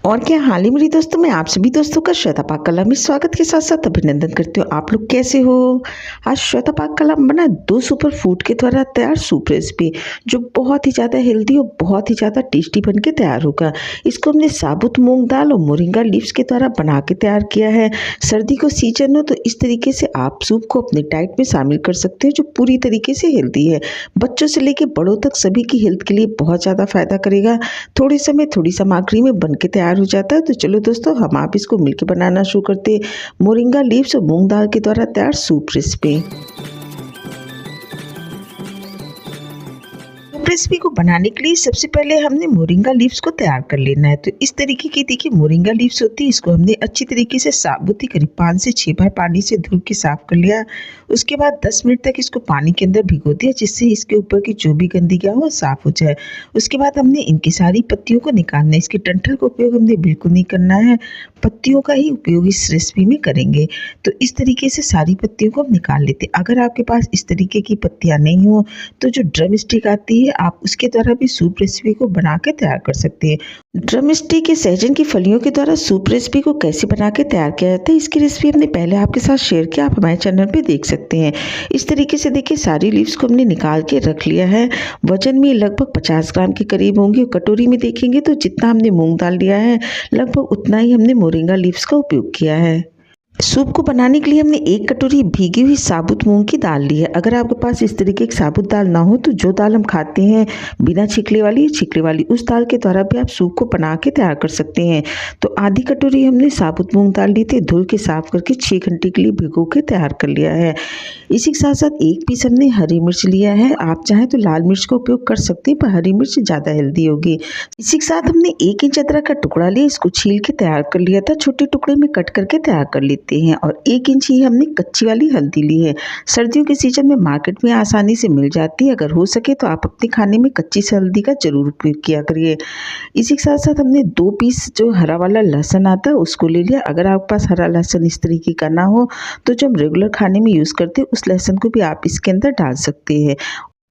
और क्या हाल ही मेरी दोस्तों, मैं आप सभी दोस्तों का श्वेता पाक कला में स्वागत के साथ साथ अभिनंदन करती हूँ। आप लोग कैसे हो? आज श्वेता पाक कला में बना 2 सुपर फूड के द्वारा तैयार सूप रेसिपी जो बहुत ही ज़्यादा हेल्दी और बहुत ही ज़्यादा टेस्टी बन के तैयार होगा। इसको हमने साबुत मूंग दाल और मोरिंगा लीव्स के द्वारा बना के तैयार किया है। सर्दी को सीजन हो तो इस तरीके से आप सूप को अपनी डाइट में शामिल कर सकते हैं जो पूरी तरीके से हेल्दी है। बच्चों से लेकर बड़ों तक सभी की हेल्थ के लिए बहुत ज़्यादा फायदा करेगा। थोड़े समय थोड़ी सामग्री में बन के तैयार हो जाता है। तो चलो दोस्तों, हम आप इसको मिलकर बनाना शुरू करते हैं। मोरिंगा लीव्स और मूंग दाल के द्वारा तैयार सूप रेसिपी। रेसिपी को बनाने के लिए सबसे पहले हमने मोरिंगा लीव्स को तैयार कर लेना है। तो इस तरीके की देखिए मोरिंगा लीव्स होती है। इसको हमने अच्छी तरीके से साबुत ही करीब 5 से 6 बार पानी से धुल के साफ कर लिया। उसके बाद 10 मिनट तक इसको पानी के अंदर भिगो दिया जिससे इसके ऊपर की जो भी गंदगी है वो साफ हो जाए। उसके बाद हमने इनकी सारी पत्तियों को निकालना है। इसके डंठल का उपयोग हमने बिल्कुल नहीं करना है, पत्तियों का ही उपयोग इस रेसिपी में करेंगे। तो इस तरीके से सारी पत्तियों को हम निकाल लेते हैं। अगर आपके पास इस तरीके की पत्तियां नहीं हो तो जो ड्रम स्टिक आती है आप उसके द्वारा भी सूप रेसिपी को बना के तैयार कर सकते हैं। ड्रम स्टिक या सहजन की फलियों के द्वारा सूप रेसिपी को कैसे बना के तैयार किया जाता है इसकी रेसिपी हमने पहले आपके साथ शेयर किया, आप हमारे चैनल पे देख सकते हैं। इस तरीके से देखिए सारी लीव्स को हमने निकाल के रख लिया है। वजन में लगभग 50 ग्राम के करीब होंगे। कटोरी में देखेंगे तो जितना हमने मूंग दाल लिया है लगभग उतना ही हमने मोरिंगा लीव्स का उपयोग किया है। सूप को बनाने के लिए हमने 1 कटोरी भीगी हुई साबुत मूंग की दाल ली है। अगर आपके पास इस तरीके की साबुत दाल ना हो तो जो दाल हम खाते हैं बिना छिकले वाली उस दाल के द्वारा भी आप सूप को बना के तैयार कर सकते हैं। तो आधी कटोरी हमने साबुत मूंग दाल ली थी, धुल के साफ करके 6 घंटे के लिए भिगो के तैयार कर लिया है। इसी के साथ साथ 1 पीस हमने हरी मिर्च लिया है। आप चाहें तो लाल मिर्च का उपयोग कर सकते हैं पर हरी मिर्च ज़्यादा हेल्दी होगी। इसी के साथ हमने 1 इंच अदरक का टुकड़ा लिया, इसको छील के तैयार कर लिया था। छोटे टुकड़े में कट करके तैयार कर लेते हैं। और 1 इंच ही हमने कच्ची वाली हल्दी ली है। सर्दियों के सीजन में मार्केट में आसानी से मिल जाती है। अगर हो सके तो आप अपने खाने में कच्ची सी हल्दी का जरूर उपयोग किया करिए। इसी के साथ साथ हमने 2 पीस जो हरा वाला लहसुन आता है उसको ले लिया। अगर आपके पास हरा लहसुन इस तरीके का ना हो तो जो हम रेगुलर खाने में यूज़ करते हैं उस लहसुन को भी आप इसके अंदर डाल सकते हैं।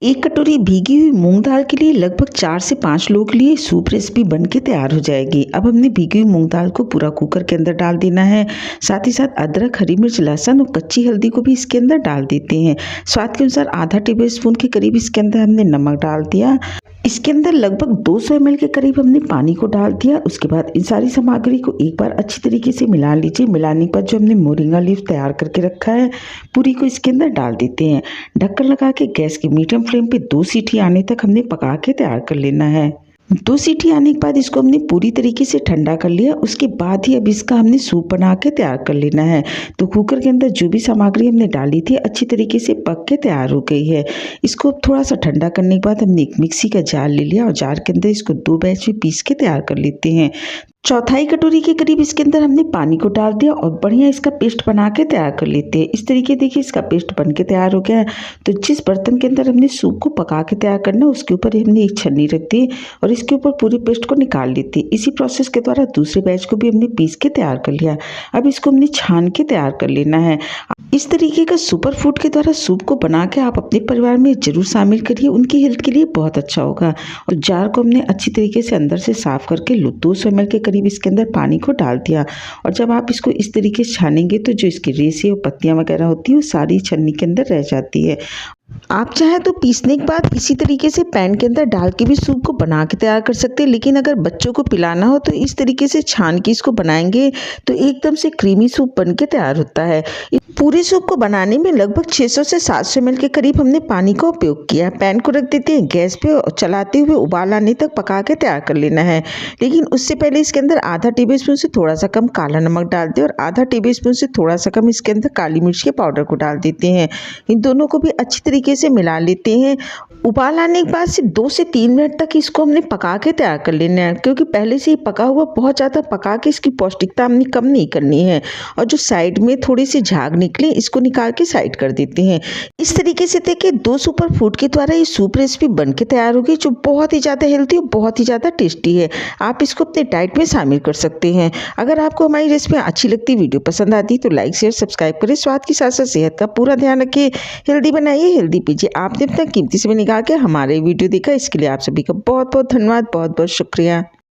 1 कटोरी भीगी हुई मूंग दाल के लिए लगभग 4 से 5 लोगों के लिए सूप रेसिपी बन के तैयार हो जाएगी। अब हमने भीगी हुई मूंग दाल को पूरा कुकर के अंदर डाल देना है। साथ ही साथ अदरक, हरी मिर्च, लहसुन और कच्ची हल्दी को भी इसके अंदर डाल देते हैं। स्वाद के अनुसार आधा टेबल स्पून के करीब इसके अंदर हमने नमक डाल दिया। इसके अंदर लगभग 200 ml के करीब हमने पानी को डाल दिया। उसके बाद इन सारी सामग्री को एक बार अच्छी तरीके से मिला लीजिए। मिलाने पर जो हमने मोरिंगा लीफ तैयार करके रखा है पूरी को इसके अंदर डाल देते हैं। ढक्कन लगा के गैस की मीडियम फ्लेम पे 2 सीटी आने तक हमने पका के तैयार कर लेना है। 2 सीटी आने के बाद इसको हमने पूरी तरीके से ठंडा कर लिया। उसके बाद ही अब इसका हमने सूप बना के तैयार कर लेना है। तो कुकर के अंदर जो भी सामग्री हमने डाली थी अच्छी तरीके से पक के तैयार हो गई है। इसको थोड़ा सा ठंडा करने के बाद हमने एक मिक्सी का जार ले लिया और जार के अंदर इसको 2 बैच में पीस के तैयार कर लेते हैं। चौथाई कटोरी के करीब इसके अंदर हमने पानी को डाल दिया और बढ़िया इसका पेस्ट बना के तैयार कर लेते हैं। इस तरीके देखिए इसका पेस्ट बन के तैयार हो गया है। तो जिस बर्तन के अंदर हमने सूप को पका के तैयार करना है उसके ऊपर हमने एक छन्नी रख दी और इसके ऊपर पूरे पेस्ट को निकाल लेते हैं। इसी प्रोसेस के द्वारा दूसरे बैच को भी हमने पीस के तैयार कर लिया। अब इसको हमने छान के तैयार कर लेना है। इस तरीके का सुपर फूड के द्वारा सूप को बना के आप अपने परिवार में जरूर शामिल करिए, उनकी हेल्थ के लिए बहुत अच्छा होगा। और जार को हमने अच्छी तरीके से अंदर से साफ करके 200 ml के करीब इसके अंदर पानी को डाल दिया। और जब आप इसको इस तरीके से छानेंगे तो जो इसकी रेसे और पत्तियां वगैरह होती है वो सारी छन्नी के अंदर रह जाती है। आप चाहें तो पीसने के बाद इसी तरीके से पैन के अंदर डाल के भी सूप को बना के तैयार कर सकते हैं। लेकिन अगर बच्चों को पिलाना हो तो इस तरीके से छान के इसको बनाएंगे तो एकदम से क्रीमी सूप बन के तैयार होता है। पूरे सूप को बनाने में लगभग 600 से 700 ml के करीब हमने पानी का उपयोग किया। पैन को रख देते हैं गैस पे और चलाते हुए उबाल आने तक पका के तैयार कर लेना है। लेकिन उससे पहले इसके अंदर आधा टेबल स्पून से थोड़ा सा कम काला नमक डाल दें और आधा टेबल स्पून से थोड़ा सा कम इसके अंदर काली मिर्च के पाउडर को डाल देते हैं। इन दोनों को भी अच्छी तरीके से मिला लेते हैं। उबाल आने के बाद से 2 से 3 मिनट तक इसको हमने पका के तैयार कर लेना है, क्योंकि पहले से ही पका हुआ बहुत ज़्यादा पका के इसकी पौष्टिकता हमने कम नहीं करनी है। और जो साइड में थोड़ी सी झाग निकले इसको निकाल के साइड कर देते हैं। इस तरीके से देखिए 2 सुपर फूड के द्वारा ये सूप रेसिपी बन के तैयार होगी जो बहुत ही ज़्यादा हेल्थी और बहुत ही ज़्यादा टेस्टी है। आप इसको अपने डाइट में शामिल कर सकते हैं। अगर आपको हमारी रेसिपी अच्छी लगती, वीडियो पसंद आती तो लाइक शेयर सब्सक्राइब करें। स्वाद के साथ साथ सेहत का पूरा ध्यान रखिए। हेल्दी बनाइए, हेल्दी पीजिए। आपने अपना कीमती समय निकाल के हमारे वीडियो देखा, इसके लिए आप सभी का बहुत बहुत धन्यवाद, बहुत बहुत शुक्रिया।